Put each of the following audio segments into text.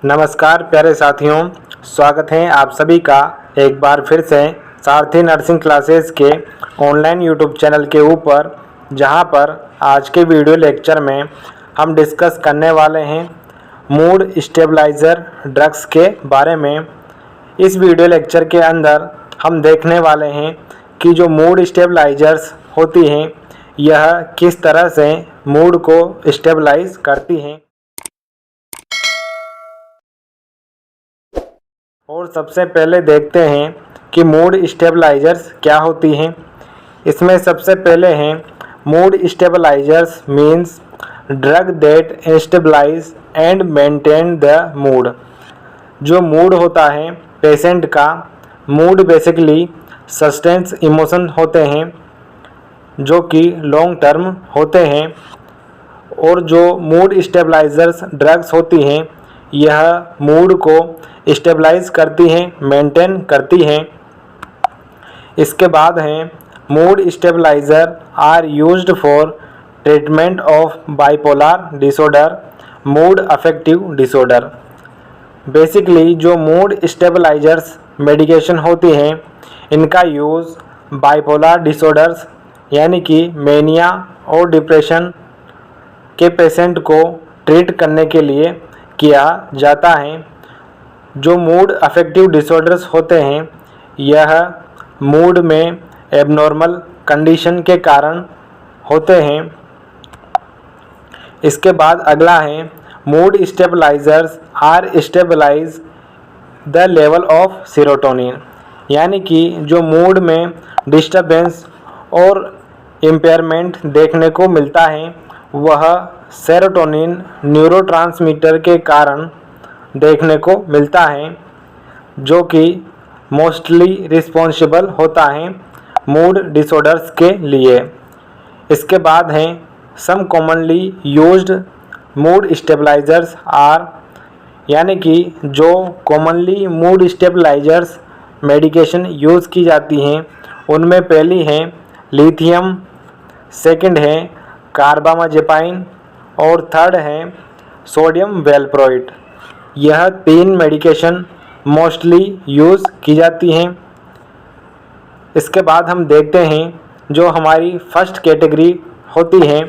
नमस्कार प्यारे साथियों, स्वागत है आप सभी का एक बार फिर से सारथी नर्सिंग क्लासेस के ऑनलाइन यूट्यूब चैनल के ऊपर, जहां पर आज के वीडियो लेक्चर में हम डिस्कस करने वाले हैं मूड स्टेबलाइज़र ड्रग्स के बारे में। इस वीडियो लेक्चर के अंदर हम देखने वाले हैं कि जो मूड स्टेबलाइजर्स होती हैं यह किस तरह से मूड को स्टेबलाइज करती हैं। और सबसे पहले देखते हैं कि मूड स्टेबलाइजर्स क्या होती हैं। इसमें सबसे पहले हैं mood stabilisers means drug that stabilise and maintain the mood. जो मूड होता है पेशेंट का, मूड बेसिकली सस्टेंस इमोशन होते हैं जो कि लॉन्ग टर्म होते हैं, और जो मूड स्टेबलाइजर्स ड्रग्स होती हैं यह मूड को स्टेबलाइज करती हैं, मेंटेन करती हैं। इसके बाद हैं mood stabiliser are used for treatment of bipolar disorder, mood affective disorder. Basically जो मूड स्टेबलाइजर्स मेडिकेशन होती हैं इनका यूज़ बाइपोलर डिसऑर्डर्स यानी कि मेनिया और डिप्रेशन के पेशेंट को ट्रीट करने के लिए किया जाता है। जो मूड अफेक्टिव डिसऑर्डर्स होते हैं यह मूड में एबनॉर्मल कंडीशन के कारण होते हैं। इसके बाद अगला है mood stabilisers are stabilise the level of serotonin, यानी कि जो मूड में डिस्टर्बेंस और इम्पेयरमेंट देखने को मिलता है वह सेरोटोनिन न्यूरोट्रांसमीटर के कारण देखने को मिलता है, जो कि मोस्टली रिस्पॉन्सिबल होता है मूड डिसऑर्डर्स के लिए। इसके बाद हैं some commonly used mood stabilisers are, यानी कि जो commonly mood stabilisers medication use की जाती हैं उनमें पहली है लिथियम, सेकंड है कार्बामाजेपाइन और थर्ड है सोडियम वेलप्रोइट। यह तीन मेडिकेशन मोस्टली यूज़ की जाती हैं। इसके बाद हम देखते हैं जो हमारी फर्स्ट कैटेगरी होती है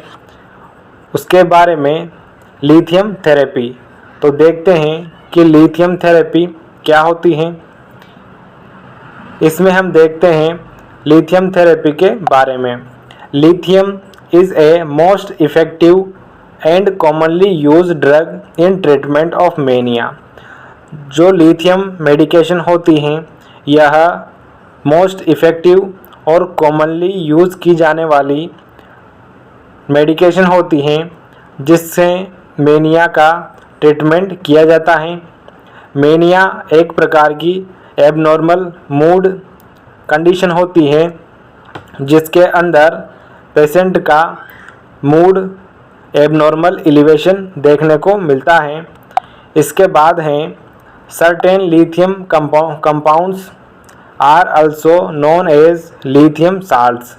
उसके बारे में, लिथियम थेरेपी। तो देखते हैं कि लिथियम थेरेपी क्या होती है। इसमें हम देखते हैं लिथियम थेरेपी के बारे में। Lithium is a most effective and commonly use drug in treatment of mania. जो लिथियम मेडिकेशन होती हैं यह मोस्ट इफ़ेक्टिव और कॉमनली यूज़ की जाने वाली मेडिकेशन होती हैं जिससे मेनिया का ट्रीटमेंट किया जाता है। मेनिया एक प्रकार की एबनॉर्मल मूड कंडीशन होती है जिसके अंदर पेशेंट का मूड एबनॉर्मल एलिवेशन देखने को मिलता है। इसके बाद हैं certain lithium compounds are also known as lithium salts.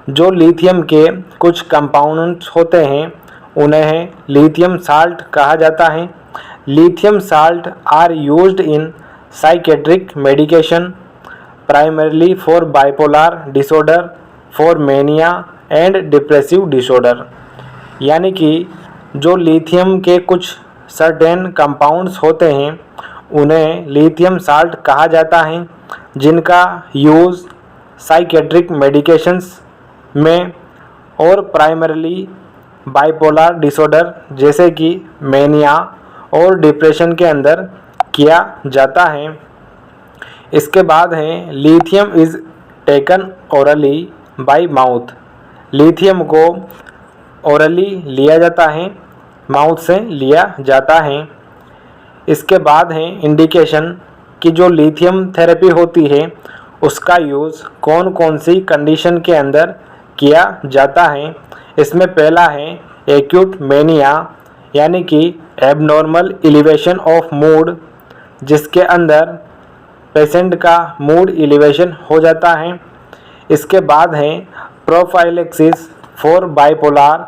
जो लिथियम के कुछ कंपाउंड्स होते हैं उन्हें लिथियम साल्ट कहा जाता है। Lithium salt are used in psychiatric medication primarily for bipolar disorder, for mania and depressive disorder. यानी कि जो लिथियम के कुछ सर्टेन कंपाउंड्स होते हैं उन्हें लिथियम साल्ट कहा जाता है, जिनका यूज़ साइकेट्रिक मेडिकेशंस में और प्राइमरली बाइपोलर डिसऑर्डर जैसे कि मेनिया और डिप्रेशन के अंदर किया जाता है। इसके बाद है lithium is taken orally bye mouth. Lithium को ओरली लिया जाता है, माउथ से लिया जाता है। इसके बाद है इंडिकेशन कि जो लिथियम थेरेपी होती है उसका यूज़ कौन कौन सी कंडीशन के अंदर किया जाता है। इसमें पहला है एक्यूट मेनिया, यानी कि एबनॉर्मल एलिवेशन ऑफ मूड, जिसके अंदर पेशेंट का मूड एलिवेशन हो जाता है। इसके बाद है prophylaxis for bipolar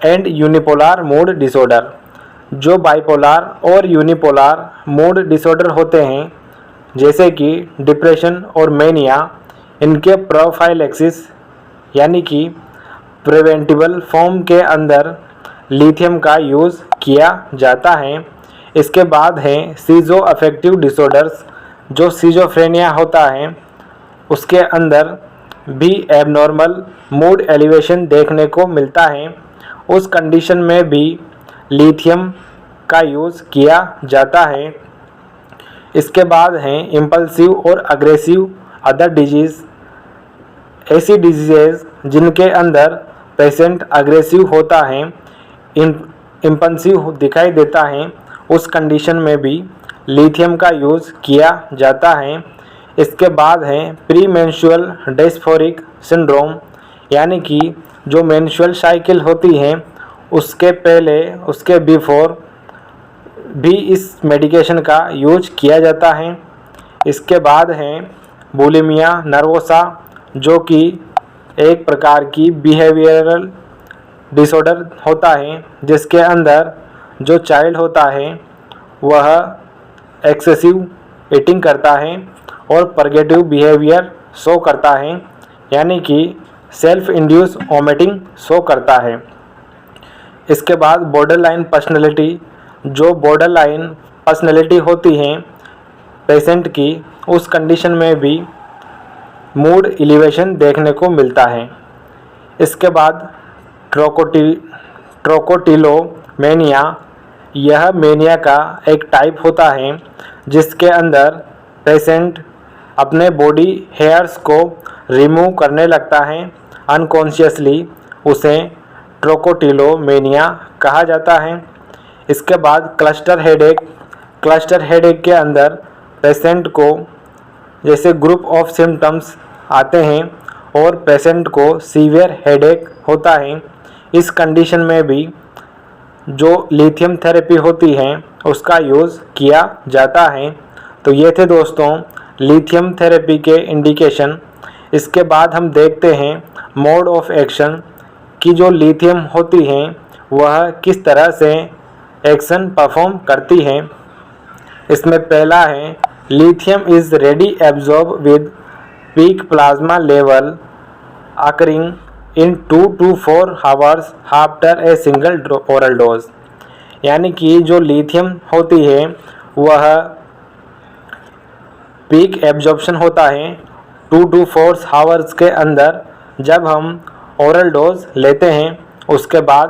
and unipolar mood disorder. जो बाइपोलर और यूनिपोलर मूड डिसऑर्डर होते हैं जैसे कि डिप्रेशन और मेनिया, इनके प्रोफाइलैक्सिस यानी कि प्रिवेंटिबल फॉर्म के अंदर लिथियम का यूज़ किया जाता है। इसके बाद है सीजो अफेक्टिव डिसऑर्डर्स, जो सीजोफ्रेनिया होता है उसके अंदर भी एबनॉर्मल मूड एलिवेशन देखने को मिलता है। उस कंडीशन में भी लिथियम का यूज़ किया जाता है। इसके बाद हैं इम्पल्सिव और अग्रेसिव अदर डिजीज़, ऐसी डिजीज़ जिनके अंदर पेशेंट अग्रेसिव होता है, इम्पल्सिव दिखाई देता है, उस कंडीशन में भी लिथियम का यूज़ किया जाता है। इसके बाद है प्री मेंस्ट्रुअल डिस्फोरिक सिंड्रोम, यानी कि जो मेंस्ट्रुअल साइकिल होती है उसके पहले उसके बिफोर भी इस मेडिकेशन का यूज किया जाता है। इसके बाद है बुलिमिया नर्वोसा, जो कि एक प्रकार की बिहेवियरल डिसऑर्डर होता है जिसके अंदर जो चाइल्ड होता है वह एक्सेसिव ईटिंग करता है और परगेटिव बिहेवियर शो करता है, यानी कि सेल्फ इंड्यूस वॉमिटिंग शो करता है। इसके बाद बॉर्डरलाइन पर्सनैलिटी, जो बॉर्डरलाइन पर्सनैलिटी होती है पेशेंट की, उस कंडीशन में भी मूड एलिवेशन देखने को मिलता है। इसके बाद ट्रोकोटिलोमेनिया, यह मेनिया का एक टाइप होता है जिसके अंदर पेशेंट अपने बॉडी हेयर्स को रिमूव करने लगता है अनकॉन्शियसली, उसे ट्रोकोटिलोमेनिया कहा जाता है। इसके बाद क्लस्टर हेडेक के अंदर पेशेंट को जैसे ग्रुप ऑफ सिम्टम्स आते हैं और पेशेंट को सीवियर हेडेक होता है। इस कंडीशन में भी जो लिथियम थेरेपी होती है उसका यूज़ किया जाता है। तो ये थे दोस्तों लिथियम थेरेपी के इंडिकेशन। इसके बाद हम देखते हैं मोड ऑफ एक्शन कि जो लिथियम होती हैं वह किस तरह से एक्शन परफॉर्म करती हैं। इसमें पहला है lithium is ready absorb with peak plasma level occurring in 2 to 4 hours after a single oral dose, यानी कि जो लिथियम होती है वह पीक एब्जॉर्प्शन होता है 2 to 4 hours के अंदर जब हम ओरल डोज लेते हैं। उसके बाद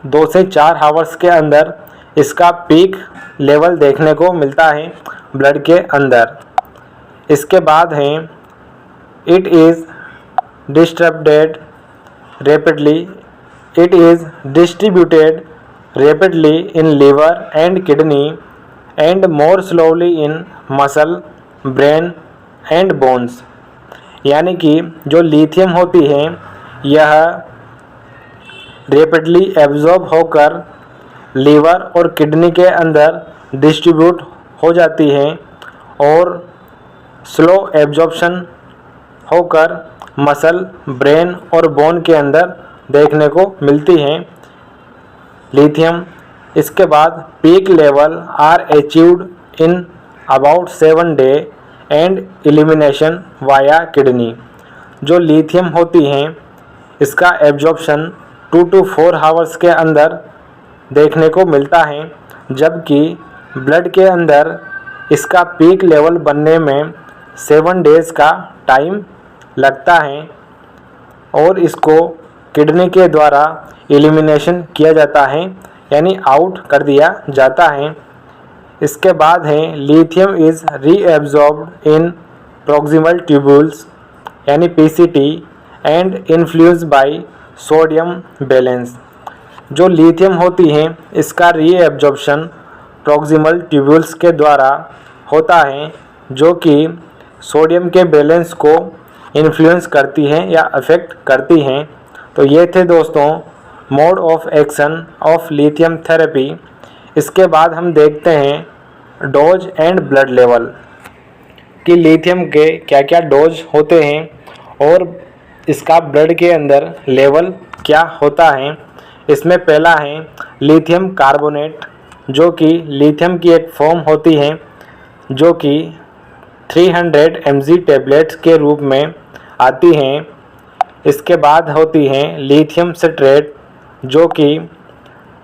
2 से 4 hours के अंदर इसका पीक लेवल देखने को मिलता है ब्लड के अंदर। इसके बाद है it is distributed rapidly in liver and kidney and more slowly in muscle, brain and bones, यानी कि जो लिथियम होती है यह रैपिडली एब्जॉर्ब होकर लीवर और किडनी के अंदर डिस्ट्रीब्यूट हो जाती है और स्लो एब्जॉर्प्शन होकर मसल, ब्रेन और बोन के अंदर देखने को मिलती हैं लिथियम। इसके बाद peak level are achieved in about 7 days and elimination via kidney. जो लिथियम होती हैं इसका एब्जॉर्प्शन 2 to 4 hours के अंदर देखने को मिलता है, जबकि ब्लड के अंदर इसका पीक लेवल बनने में 7 days का टाइम लगता है और इसको किडनी के द्वारा एलिमिनेशन किया जाता है, यानी आउट कर दिया जाता है। इसके बाद है lithium is reabsorbed in proximal tubules यानी PCT and influenced by sodium balance. जो लिथियम होती हैं इसका रीएब्जॉर्प्शन प्रॉक्सिमल ट्यूब्यूल्स के द्वारा होता है, जो कि सोडियम के बैलेंस को इन्फ्लुएंस करती हैं या अफेक्ट करती हैं। तो ये थे दोस्तों mode of action of lithium therapy. इसके बाद हम देखते हैं डोज एंड ब्लड लेवल कि लिथियम के क्या क्या डोज होते हैं और इसका ब्लड के अंदर लेवल क्या होता है। इसमें पहला है लिथियम कार्बोनेट, जो कि लिथियम की एक फॉर्म होती है जो कि 300 mg टेबलेट्स के रूप में आती हैं। इसके बाद होती हैं लिथियम सिट्रेट, जो कि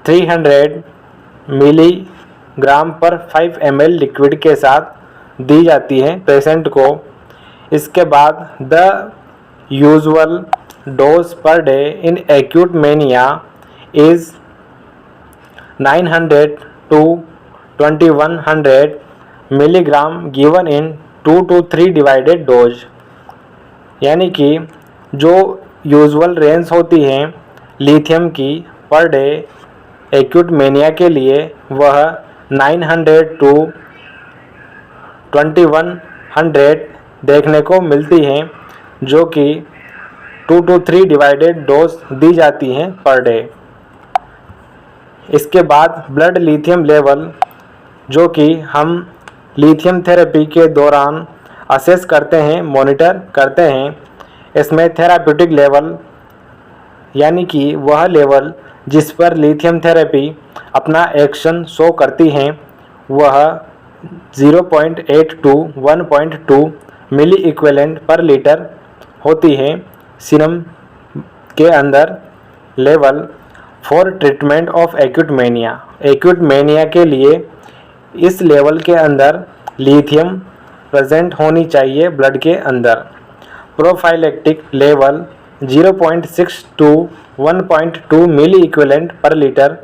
300 मिलीग्राम पर 5 ml लिक्विड के साथ दी जाती है पेशेंट को। इसके बाद the usual dose per day in acute mania is 900 to 2100 milligram given in 2 to 3 divided dose. यानी कि जो यूजुअल रेंज होती हैं लिथियम की पर डे एक्यूट मेनिया के लिए वह 900 to 2100 देखने को मिलती हैं, जो कि 2 to 3 डिवाइडेड डोज दी जाती हैं पर डे। इसके बाद ब्लड लिथियम लेवल, जो कि हम लिथियम थेरेपी के दौरान असेस करते हैं, मॉनिटर करते हैं। इसमें थेराप्यूटिक लेवल यानी कि वह लेवल जिस पर लिथियम थेरेपी अपना एक्शन शो करती हैं वह 0.8 to 1.2 milliequivalent per litre होती है। सीरम के अंदर level for treatment of acute mania, acute mania के लिए इस लेवल के अंदर लिथियम प्रेजेंट होनी चाहिए ब्लड के अंदर। Prophylactic level 0.6 to 1.2 milliequivalent per litre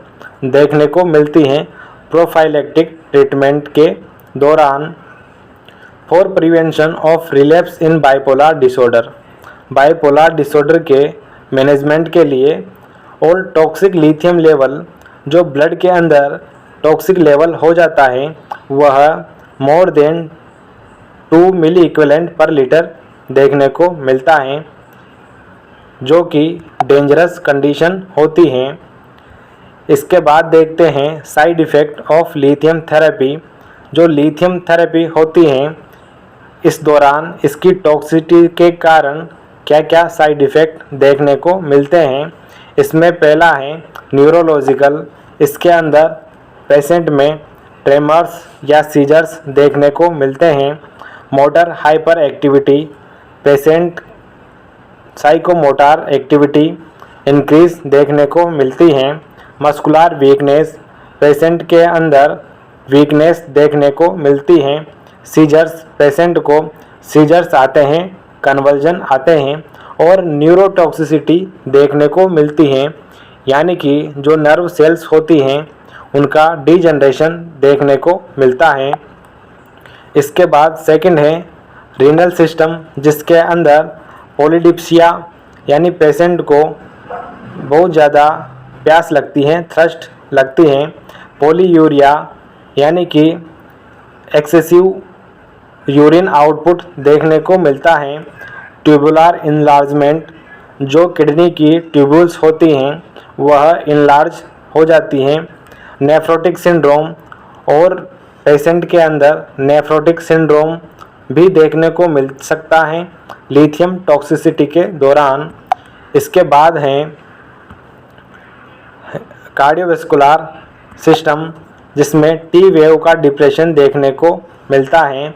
देखने को मिलती हैं प्रोफाइलेक्टिक ट्रीटमेंट के दौरान। For prevention of relapse in bipolar disorder, bipolar disorder के मैनेजमेंट के लिए। और टॉक्सिक लिथियम लेवल, जो ब्लड के अंदर टॉक्सिक लेवल हो जाता है वह more than 2 milliequivalent per litre देखने को मिलता है, जो कि डेंजरस कंडीशन होती हैं। इसके बाद देखते हैं side effect of lithium therapy. जो लिथियम थेरेपी होती हैं इस दौरान इसकी टॉक्सिसिटी के कारण क्या क्या साइड इफ़ेक्ट देखने को मिलते हैं। इसमें पहला है न्यूरोलॉजिकल, इसके अंदर पेशेंट में ट्रेमर्स या सीजर्स देखने को मिलते हैं। Motor hyper activity, patient psychomotor activity increase देखने को मिलती हैं। मस्कुलर वीकनेस, पेशेंट के अंदर वीकनेस देखने को मिलती हैं। सीजर्स, पेशेंट को सीजर्स आते हैं, कन्वर्जन आते हैं। और न्यूरोटॉक्सिसिटी देखने को मिलती हैं, यानी कि जो नर्व सेल्स होती हैं उनका डीजनरेशन देखने को मिलता है। इसके बाद सेकंड है रीनल सिस्टम, जिसके अंदर पॉलीडिप्सिया यानी पेशेंट को बहुत ज़्यादा प्यास लगती है, थ्रस्ट लगती है। पॉलीयूरिया यानी कि एक्सेसिव यूरिन आउटपुट देखने को मिलता है। ट्यूबुलर इनलार्जमेंट, जो किडनी की ट्यूब्यूल्स होती हैं वह इनलार्ज हो जाती हैं। नेफ्रोटिक सिंड्रोम, और पेशेंट के अंदर नेफ्रोटिक सिंड्रोम भी देखने को मिल सकता है लिथियम टॉक्सिसिटी के दौरान। इसके बाद हैं कार्डियोवैस्कुलर सिस्टम, जिसमें टी वेव का डिप्रेशन देखने को मिलता है।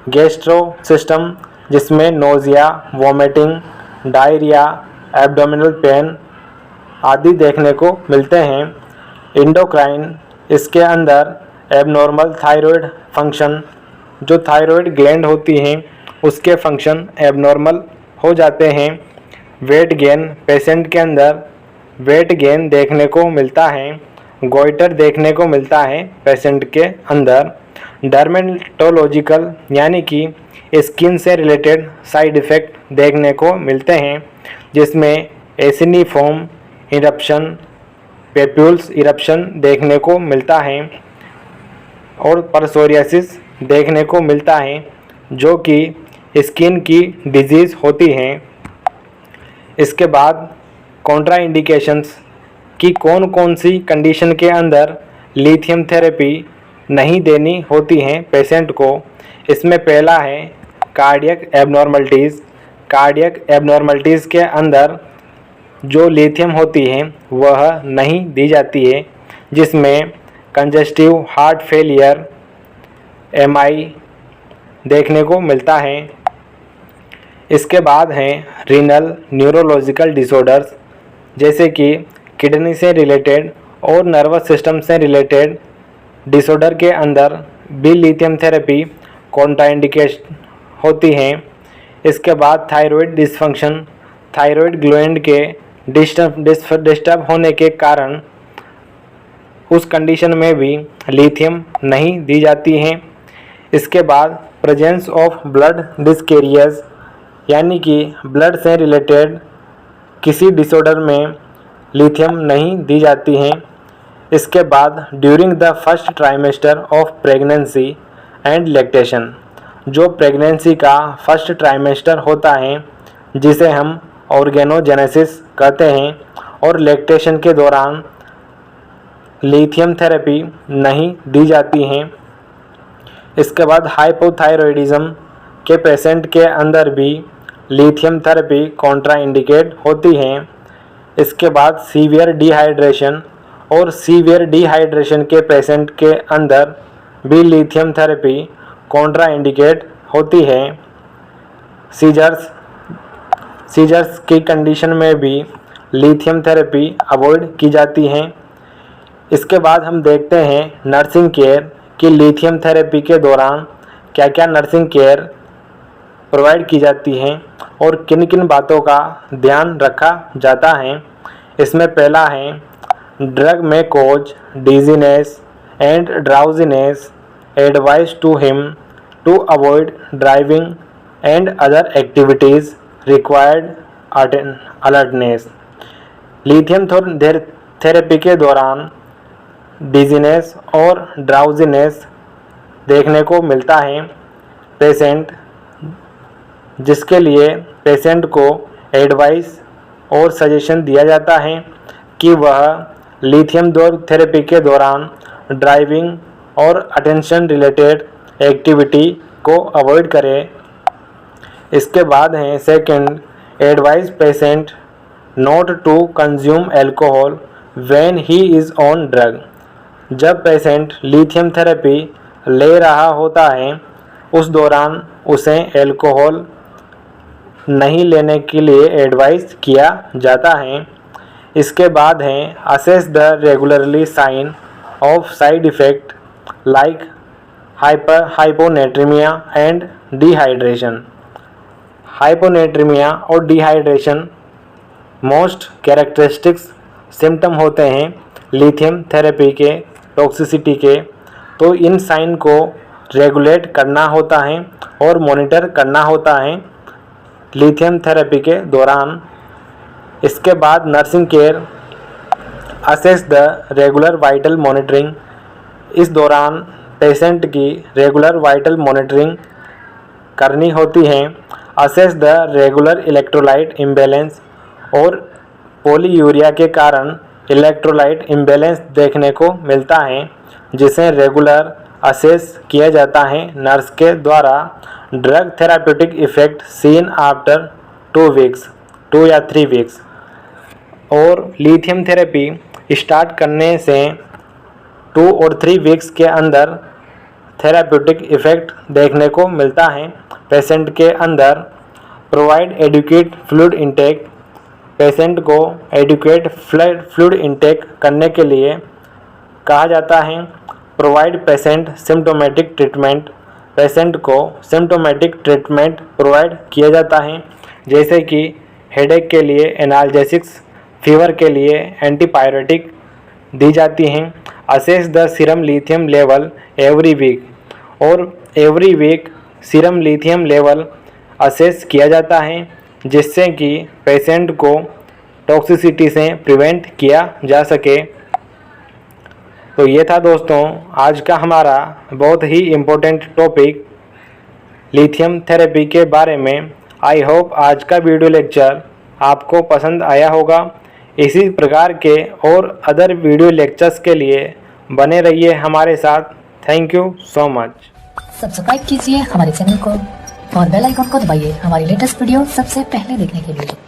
गैस्ट्रो सिस्टम, जिसमें nausea, vomiting, diarrhoea, abdominal pain आदि देखने को मिलते हैं। इंडोक्राइन, इसके अंदर एबनॉर्मल थायराइड फंक्शन, जो थायराइड ग्लैंड होती हैं उसके फंक्शन एबनॉर्मल हो जाते हैं। वेट गेन, पेशेंट के अंदर वेट गेन देखने को मिलता है। गोइटर देखने को मिलता है पेशेंट के अंदर। डर्मेटोलॉजिकल यानी कि स्किन से रिलेटेड साइड इफ़ेक्ट देखने को मिलते हैं, जिसमें एसिनिफॉर्म इरप्शन, पेप्यूल्स इरप्शन देखने को मिलता है और परसोरियासिस देखने को मिलता है, जो कि स्किन की डिजीज़ होती हैं। इसके बाद कॉन्ट्रा इंडिकेशंस कि कौन कौन सी कंडीशन के अंदर लिथियम थेरेपी नहीं देनी होती हैं पेशेंट को। इसमें पहला है कार्डियक एबनॉर्मलिटीज़। कार्डियक एबनॉर्मलिटीज़ के अंदर जो लिथियम होती हैं वह नहीं दी जाती है, जिसमें कंजस्टिव हार्ट फेलियर MI देखने को मिलता है। इसके बाद हैं रीनल न्यूरोलॉजिकल डिसऑर्डर्स, जैसे कि किडनी से रिलेटेड और नर्वस सिस्टम से रिलेटेड डिसऑर्डर के अंदर भी लिथियम थेरेपी कॉन्ट्राइंडिकेशन होती हैं। इसके बाद थायराइड डिसफंक्शन, थायराइड ग्लैंड के डिस्टर्ब होने के कारण उस कंडीशन में भी लिथियम नहीं दी जाती हैं। इसके बाद प्रेजेंस ऑफ ब्लड डिस्कैरियर्स, यानी कि ब्लड से रिलेटेड किसी डिसऑर्डर में लिथियम नहीं दी जाती हैं। इसके बाद during the first trimester of pregnancy and lactation, जो प्रेगनेंसी का फर्स्ट ट्राइमेस्टर होता है जिसे हम ऑर्गेनोजेनेसिस कहते हैं, और लैक्टेशन के दौरान लिथियम थेरेपी नहीं दी जाती हैं। इसके बाद हाइपोथायरॉयडिज्म के पेशेंट के अंदर भी लिथियम थेरेपी कॉन्ट्राइंडिकेट होती हैं। इसके बाद सीवियर डिहाइड्रेशन, और सीवियर डिहाइड्रेशन के पेशेंट के अंदर भी लिथियम थेरेपी कॉन्ट्राइंडिकेट होती है। सीजर्स की कंडीशन में भी लिथियम थेरेपी अवॉइड की जाती हैं। इसके बाद हम देखते हैं नर्सिंग केयर कि लिथियम थेरेपी के दौरान क्या क्या नर्सिंग केयर प्रोवाइड की जाती हैं और किन किन बातों का ध्यान रखा जाता है। इसमें पहला है drug may cause dizziness and drowsiness, advise to him to avoid driving and other activities required alertness. Lithium therapy के दौरान डिजीनेस और ड्राउजीनेस देखने को मिलता है पेशेंट, जिसके लिए पेशेंट को एडवाइस और सजेशन दिया जाता है कि वह लिथियम थेरेपी के दौरान ड्राइविंग और अटेंशन रिलेटेड एक्टिविटी को अवॉइड करे। इसके बाद है second, advise patient not to consume alcohol when he is on drug. जब पेशेंट लिथियम थेरेपी ले रहा होता है उस दौरान उसे एल्कोहल नहीं लेने के लिए एडवाइस किया जाता है। इसके बाद है assess the regularly sign of side effect like hyponatremia and dehydration. Hyponatremia और डिहाइड्रेशन मोस्ट कैरेक्टरिस्टिक्स सिम्टम होते हैं लिथियम थेरेपी के टॉक्सिसिटी के, तो इन साइन को रेगुलेट करना होता है और मॉनिटर करना होता है लिथियम थेरेपी के दौरान। इसके बाद nursing care assess the regular vital monitoring. इस दौरान पेशेंट की रेगुलर वाइटल मॉनिटरिंग करनी होती है। Assess the regular electrolyte imbalance, और पॉलीयूरिया के कारण इलेक्ट्रोलाइट इम्बैलेंस देखने को मिलता है, जिसे रेगुलर असेस किया जाता है नर्स के द्वारा। Drug therapeutic effect seen after 2 या 3 वीक्स, और लिथियम थेरेपी स्टार्ट करने से 2 और 3 वीक्स के अंदर थेराप्यूटिक इफ़ेक्ट देखने को मिलता है पेशेंट के अंदर। Provide adequate fluid intake, patient को एडिक्वेट फ्लूइड इंटेक करने के लिए कहा जाता है। Provide patient symptomatic treatment, patient को सिम्टोमेटिक ट्रीटमेंट प्रोवाइड किया जाता है, जैसे कि हेडेक के लिए एनाल्जेसिक्स, फीवर के लिए एंटीपायरेटिक दी जाती हैं। Assess the serum lithium level every week, और every week serum lithium level assess किया जाता है, जिससे कि पेशेंट को टॉक्सिसिटी से प्रिवेंट किया जा सके। तो ये था दोस्तों आज का हमारा बहुत ही इम्पोर्टेंट टॉपिक लिथियम थेरेपी के बारे में। आई होप आज का वीडियो लेक्चर आपको पसंद आया होगा। इसी प्रकार के और अदर वीडियो लेक्चर्स के लिए बने रहिए हमारे साथ। Thank you so much. Subscribe कीजिए हमारे चैनल को और बेल आइकन को दबाइए हमारी लेटेस्ट वीडियो सबसे पहले देखने के लिए।